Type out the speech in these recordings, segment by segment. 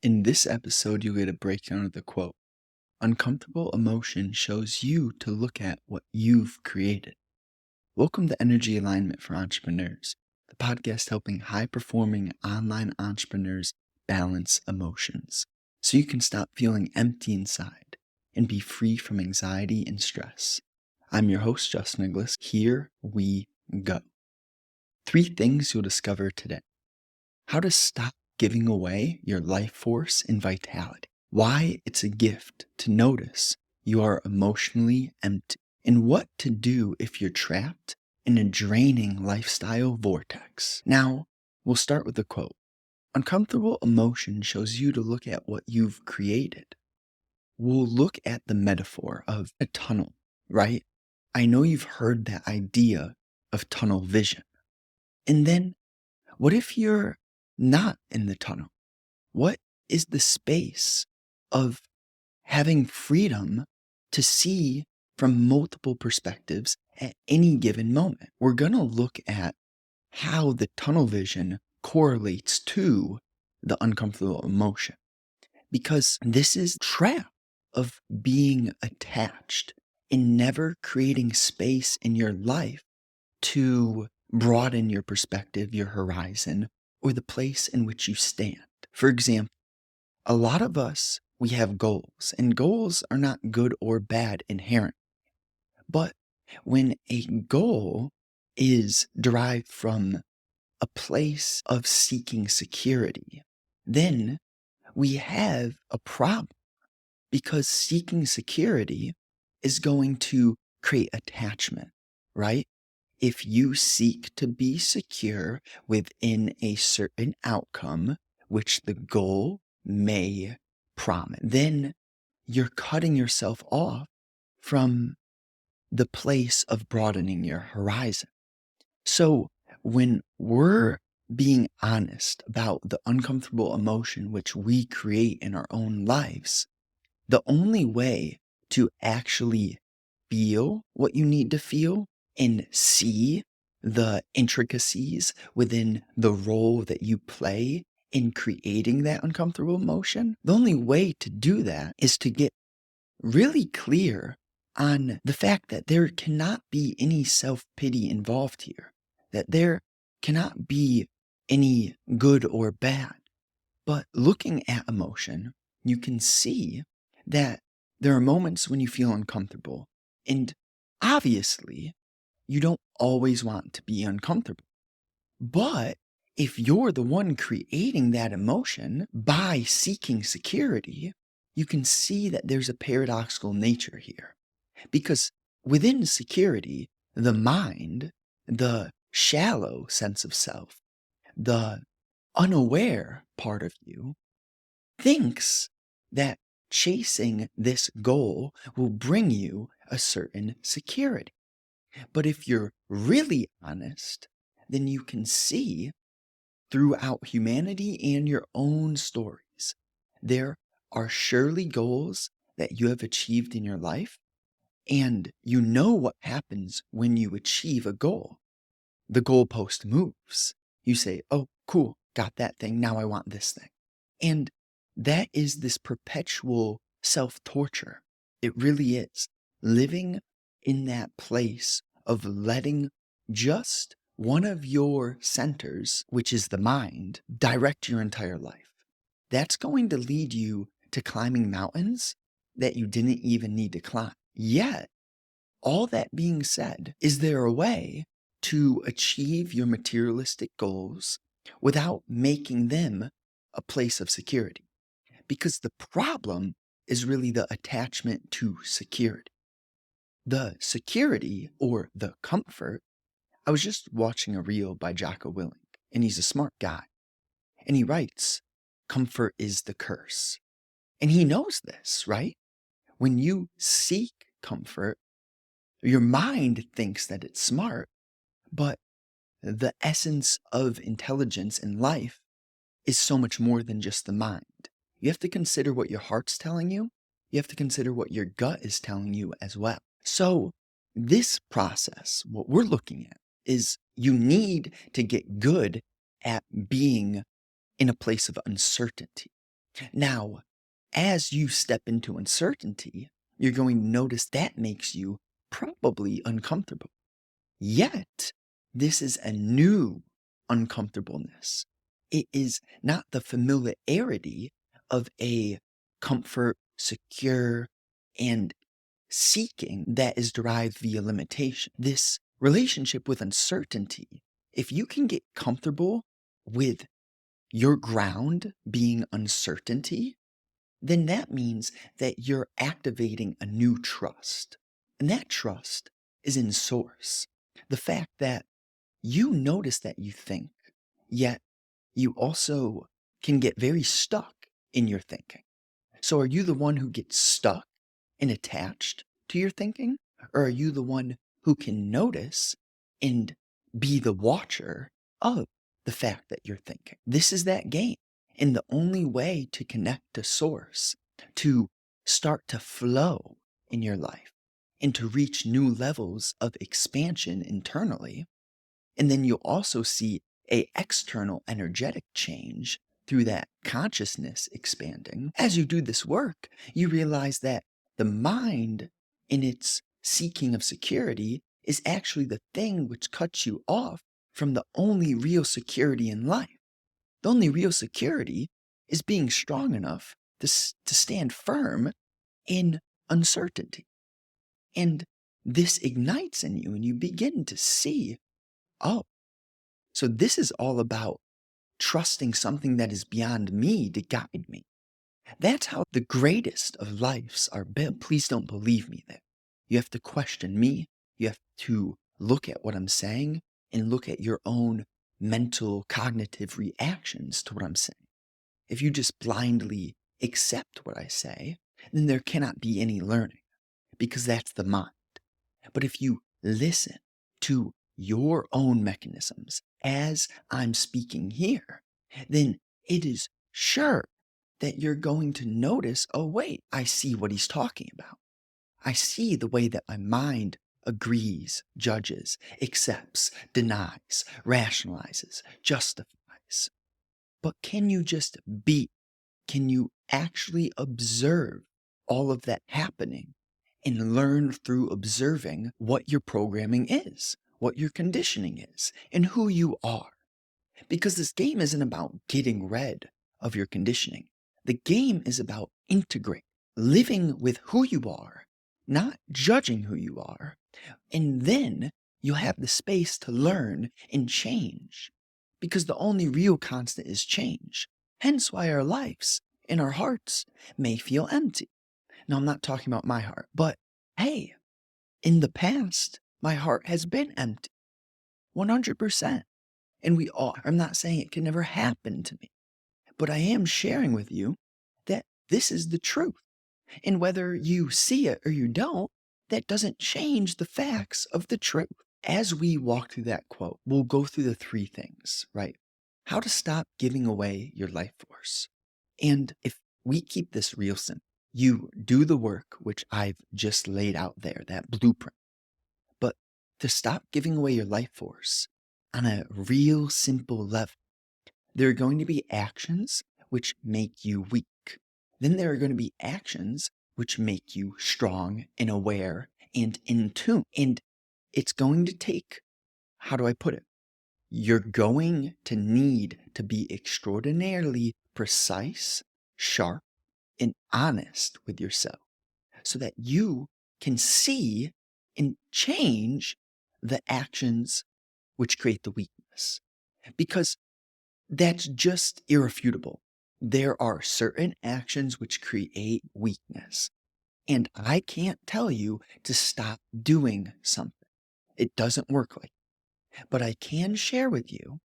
In this episode, you'll get a breakdown of the quote. Uncomfortable emotion shows you to look at what you've created. Welcome to Energy Alignment for Entrepreneurs, the podcast helping high-performing online entrepreneurs balance emotions so you can stop feeling empty inside and be free from anxiety and stress. I'm your host, Justin Inglis. Here we go. 3 things you'll discover today. How to stop giving away your life force and vitality. Why it's a gift to notice you are emotionally empty. And what to do if you're trapped in a draining lifestyle vortex. Now, we'll start with the quote. Uncomfortable emotion shows you to look at what you've created. We'll look at the metaphor of a tunnel, right? I know you've heard that idea of tunnel vision. And then, what if you're not in the tunnel? What is the space of having freedom to see from multiple perspectives at any given moment? We're going to look at how the tunnel vision correlates to the uncomfortable emotion, because this is a trap of being attached and never creating space in your life to broaden your perspective, your horizon, or the place in which you stand. For example, a lot of us, we have goals, and goals are not good or bad inherently. But when a goal is derived from a place of seeking security, then we have a problem, because seeking security is going to create attachment, right? If you seek to be secure within a certain outcome, which the goal may promise, then you're cutting yourself off from the place of broadening your horizon. So when we're being honest about the uncomfortable emotion which we create in our own lives, the only way to actually feel what you need to feel and see the intricacies within the role that you play in creating that uncomfortable emotion, the only way to do that is to get really clear on the fact that there cannot be any self-pity involved here, that there cannot be any good or bad. But looking at emotion, you can see that there are moments when you feel uncomfortable, and obviously, you don't always want to be uncomfortable. But if you're the one creating that emotion by seeking security, you can see that there's a paradoxical nature here. Because within security, the mind, the shallow sense of self, the unaware part of you, thinks that chasing this goal will bring you a certain security. But if you're really honest, then you can see throughout humanity and your own stories, there are surely goals that you have achieved in your life, and you know what happens when you achieve a goal. The goalpost moves. You say, oh, cool, got that thing, now I want this thing. And that is this perpetual self-torture. It really is. Living in that place of letting just one of your centers, which is the mind, direct your entire life. That's going to lead you to climbing mountains that you didn't even need to climb. Yet, all that being said, is there a way to achieve your materialistic goals without making them a place of security? Because the problem is really the attachment to security. The security, or the comfort, I was just watching a reel by Jocko Willink, and he's a smart guy. And he writes, comfort is the curse. And he knows this, right? When you seek comfort, your mind thinks that it's smart, but the essence of intelligence in life is so much more than just the mind. You have to consider what your heart's telling you. You have to consider what your gut is telling you as well. So this process, what we're looking at, is you need to get good at being in a place of uncertainty. Now, as you step into uncertainty, you're going to notice that makes you probably uncomfortable. Yet, this is a new uncomfortableness. It is not the familiarity of a comfort, secure, and seeking that is derived via limitation. This relationship with uncertainty, if you can get comfortable with your ground being uncertainty, then that means that you're activating a new trust. And that trust is in source. The fact that you notice that you think, yet you also can get very stuck in your thinking. So are you the one who gets stuck and attached to your thinking? Or are you the one who can notice and be the watcher of the fact that you're thinking? This is that game. And the only way to connect to source, to start to flow in your life, and to reach new levels of expansion internally, and then you'll also see a external energetic change through that consciousness expanding. As you do this work, you realize that the mind in its seeking of security is actually the thing which cuts you off from the only real security in life. The only real security is being strong enough to stand firm in uncertainty. And this ignites in you, and you begin to see, oh, so this is all about trusting something that is beyond me to guide me. That's how the greatest of lives are built. Please don't believe me there. You have to question me. You have to look at what I'm saying and look at your own mental cognitive reactions to what I'm saying. If you just blindly accept what I say, then there cannot be any learning, because that's the mind. But if you listen to your own mechanisms as I'm speaking here, then it is sure that you're going to notice, oh, wait, I see what he's talking about. I see the way that my mind agrees, judges, accepts, denies, rationalizes, justifies. But can you just be? Can you actually observe all of that happening and learn through observing what your programming is, what your conditioning is, and who you are? Because this game isn't about getting rid of your conditioning. The game is about integrating, living with who you are, not judging who you are. And then you have the space to learn and change. Because the only real constant is change. Hence why our lives and our hearts may feel empty. Now, I'm not talking about my heart, but hey, in the past, my heart has been empty. 100%. And we all, I'm not saying it can never happen to me, but I am sharing with you that this is the truth. And whether you see it or you don't, that doesn't change the facts of the truth. As we walk through that quote, we'll go through the three things, right? How to stop giving away your life force. And if we keep this real simple, you do the work which I've just laid out there, that blueprint. But to stop giving away your life force on a real simple level, there are going to be actions which make you weak. Then there are going to be actions which make you strong and aware and in tune. And it's going to take, how do I put it? You're going to need to be extraordinarily precise, sharp, and honest with yourself so that you can see and change the actions which create the weakness. Because that's just irrefutable. There are certain actions which create weakness. And I can't tell you to stop doing something. It doesn't work like that. But I can share with you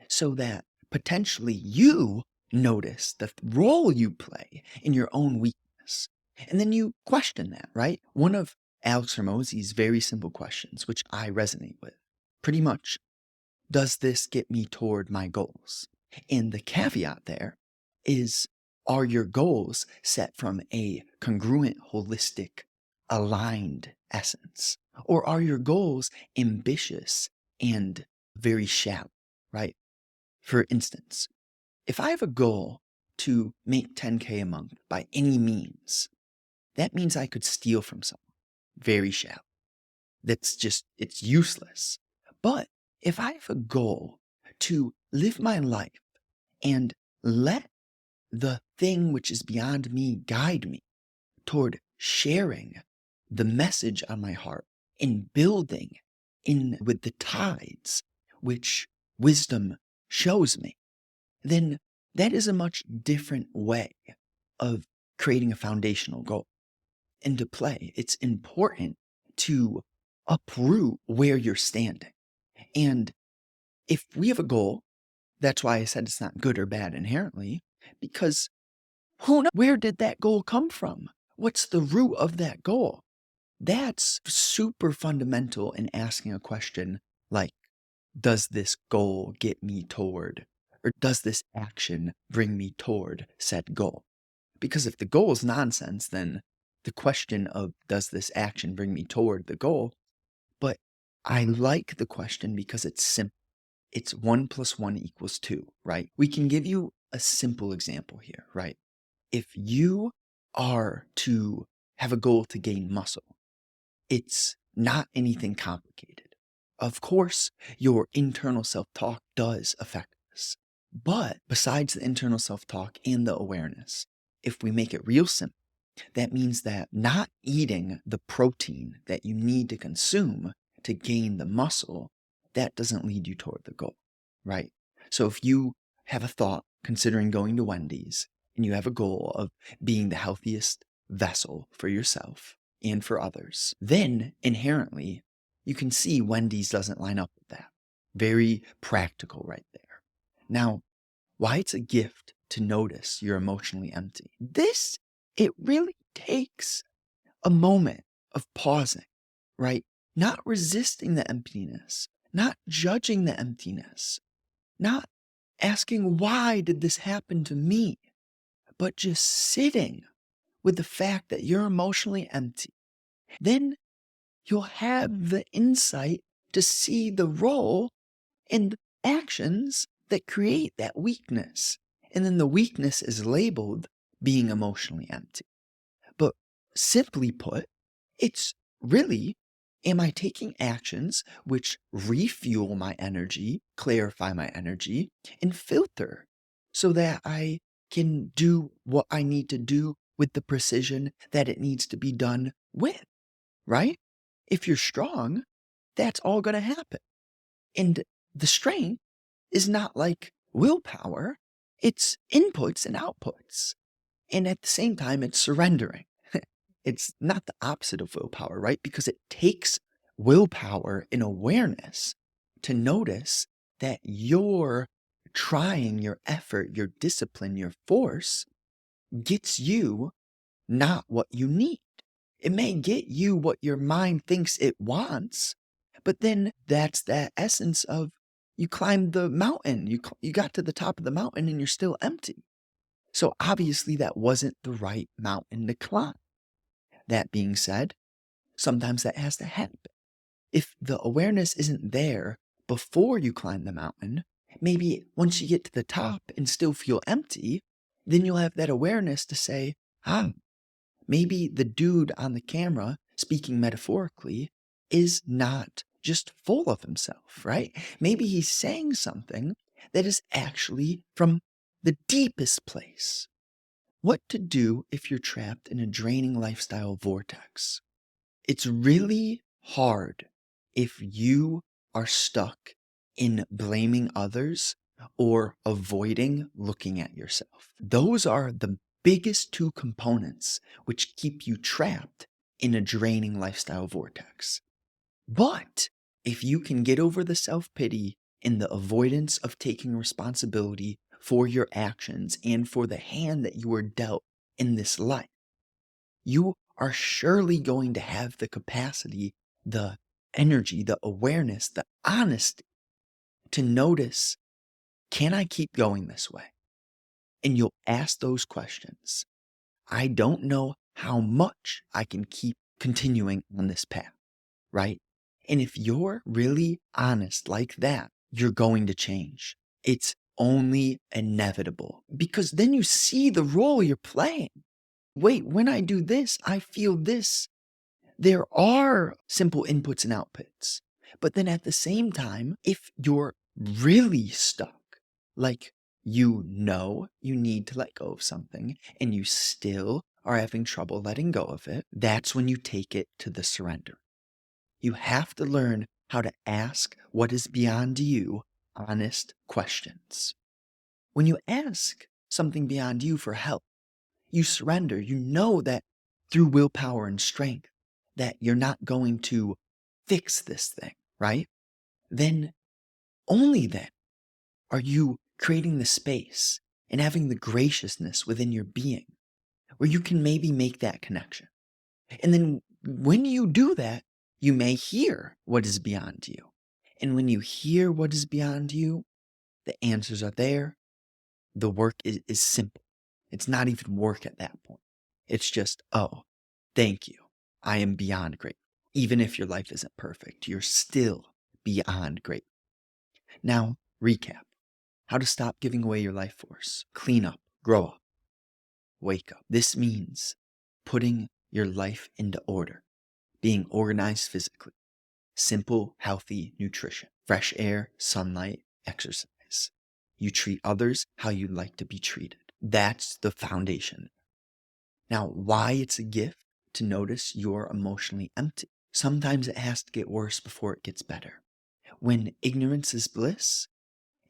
so that potentially you notice the role you play in your own weakness. And then you question that, right? One of Alex Hormozi's very simple questions, which I resonate with, pretty much, does this get me toward my goals? And the caveat there is, are your goals set from a congruent, holistic, aligned essence? Or are your goals ambitious and very shallow, right? For instance, if I have a goal to make 10K a month by any means, that means I could steal from someone. Very shallow. It's useless. But if I have a goal to live my life and let the thing which is beyond me guide me toward sharing the message on my heart and building in with the tides which wisdom shows me, then that is a much different way of creating a foundational goal. And to play, it's important to uproot where you're standing. And if we have a goal, that's why I said it's not good or bad inherently, because who knows? Where did that goal come from? What's the root of that goal? That's super fundamental in asking a question like, does this goal get me toward, or does this action bring me toward said goal? Because if the goal is nonsense, then the question of does this action bring me toward the goal? But I like the question because it's simple. It's 1 + 1 = 2, right? We can give you a simple example here, right? If you are to have a goal to gain muscle, it's not anything complicated. Of course, your internal self-talk does affect this. But besides the internal self-talk and the awareness, if we make it real simple, that means that not eating the protein that you need to consume to gain the muscle, that doesn't lead you toward the goal, right? So if you have a thought considering going to Wendy's and you have a goal of being the healthiest vessel for yourself and for others, then inherently you can see Wendy's doesn't line up with that. Very practical right there. Now, why it's a gift to notice you're emotionally empty. It really takes a moment of pausing, right? Not resisting the emptiness, not judging the emptiness, not asking, why did this happen to me? But just sitting with the fact that you're emotionally empty. Then you'll have the insight to see the role and actions that create that weakness. And then the weakness is labeled being emotionally empty. But simply put, it's really, am I taking actions which refuel my energy, clarify my energy, and filter so that I can do what I need to do with the precision that it needs to be done with, right? If you're strong, that's all going to happen. And the strength is not like willpower, it's inputs and outputs. And at the same time, it's surrendering. It's not the opposite of willpower, right? Because it takes willpower and awareness to notice that your trying, your effort, your discipline, your force gets you not what you need. It may get you what your mind thinks it wants, but then that's that essence of you climbed the mountain. You got to the top of the mountain and you're still empty. So obviously that wasn't the right mountain to climb. That being said, sometimes that has to happen. If the awareness isn't there before you climb the mountain, maybe once you get to the top and still feel empty, then you'll have that awareness to say, maybe the dude on the camera, speaking metaphorically, is not just full of himself, right? Maybe he's saying something that is actually from the deepest place. What to do if you're trapped in a draining lifestyle vortex? It's really hard if you are stuck in blaming others or avoiding looking at yourself. Those are the biggest two components which keep you trapped in a draining lifestyle vortex. But if you can get over the self-pity and the avoidance of taking responsibility for your actions and for the hand that you were dealt in this life, you are surely going to have the capacity, the energy, the awareness, the honesty to notice, can I keep going this way? And you'll ask those questions. I don't know how much I can keep continuing on this path, right? And if you're really honest like that, you're going to change. It's only inevitable, because then you see the role you're playing. Wait, when I do this, I feel this. There are simple inputs and outputs. But then at the same time, if you're really stuck, like you know you need to let go of something and you still are having trouble letting go of it, that's when you take it to the surrender. You have to learn how to ask what is beyond you honest questions. When you ask something beyond you for help, you surrender. You know that through willpower and strength that you're not going to fix this thing, right? Then, only then, are you creating the space and having the graciousness within your being where you can maybe make that connection. And then when you do that, you may hear what is beyond you. And when you hear what is beyond you, the answers are there. The work is simple. It's not even work at that point. It's just, oh, thank you. I am beyond great. Even if your life isn't perfect, you're still beyond great. Now, recap. How to stop giving away your life force. Clean up, grow up, wake up. This means putting your life into order, being organized physically, simple, healthy nutrition, fresh air, sunlight, exercise. You treat others how you'd like to be treated. That's the foundation. Now, why it's a gift to notice you're emotionally empty. Sometimes it has to get worse before it gets better. When ignorance is bliss,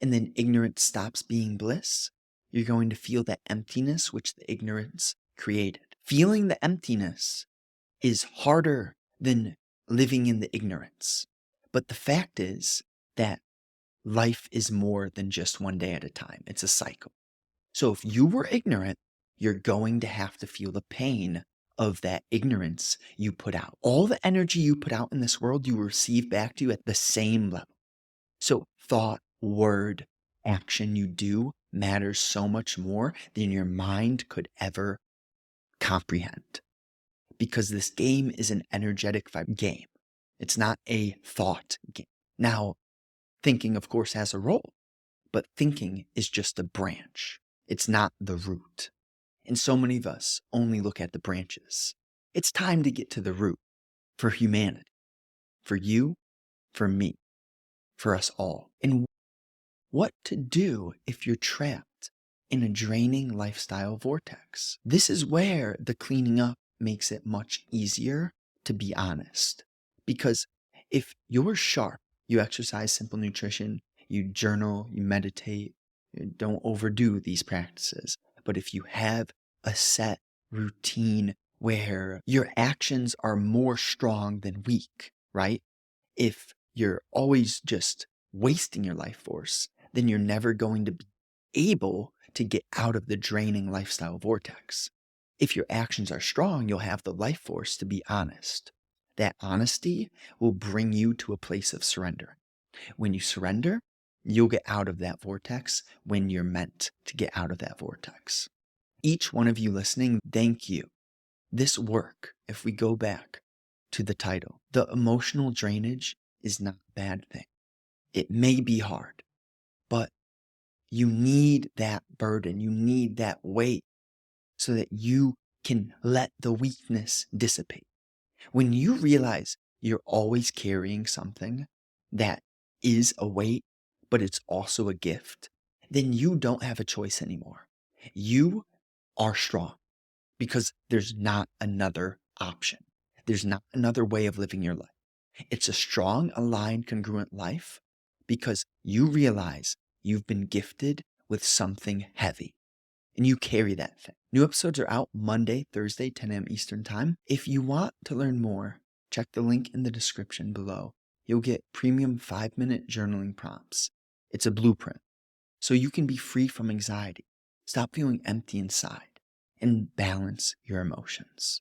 and then ignorance stops being bliss, you're going to feel that emptiness which the ignorance created. Feeling the emptiness is harder than living in the ignorance. But the fact is that life is more than just one day at a time. It's a cycle. So if you were ignorant, you're going to have to feel the pain of that ignorance you put out. All the energy you put out in this world, you receive back to you at the same level. So thought, word, action you do matters so much more than your mind could ever comprehend. Because this game is an energetic game. It's not a thought game. Now, thinking, of course, has a role, but thinking is just a branch. It's not the root. And so many of us only look at the branches. It's time to get to the root for humanity, for you, for me, for us all. And what to do if you're trapped in a draining lifestyle vortex. This is where the cleaning up makes it much easier to be honest. Because if you're sharp, you exercise simple nutrition, you journal, you meditate, you don't overdo these practices. But if you have a set routine where your actions are more strong than weak, right? If you're always just wasting your life force, then you're never going to be able to get out of the draining lifestyle vortex. If your actions are strong, you'll have the life force to be honest. That honesty will bring you to a place of surrender. When you surrender, you'll get out of that vortex when you're meant to get out of that vortex. Each one of you listening, thank you. This work, if we go back to the title, the emotional drainage is not a bad thing. It may be hard, but you need that burden. You need that weight so that you can let the weakness dissipate. When you realize you're always carrying something that is a weight, but it's also a gift, then you don't have a choice anymore. You are strong because there's not another option. There's not another way of living your life. It's a strong, aligned, congruent life because you realize you've been gifted with something heavy and you carry that thing. New episodes are out Monday, Thursday, 10 a.m. Eastern Time. If you want to learn more, check the link in the description below. You'll get premium 5-minute journaling prompts. It's a blueprint so you can be free from anxiety, stop feeling empty inside, and balance your emotions.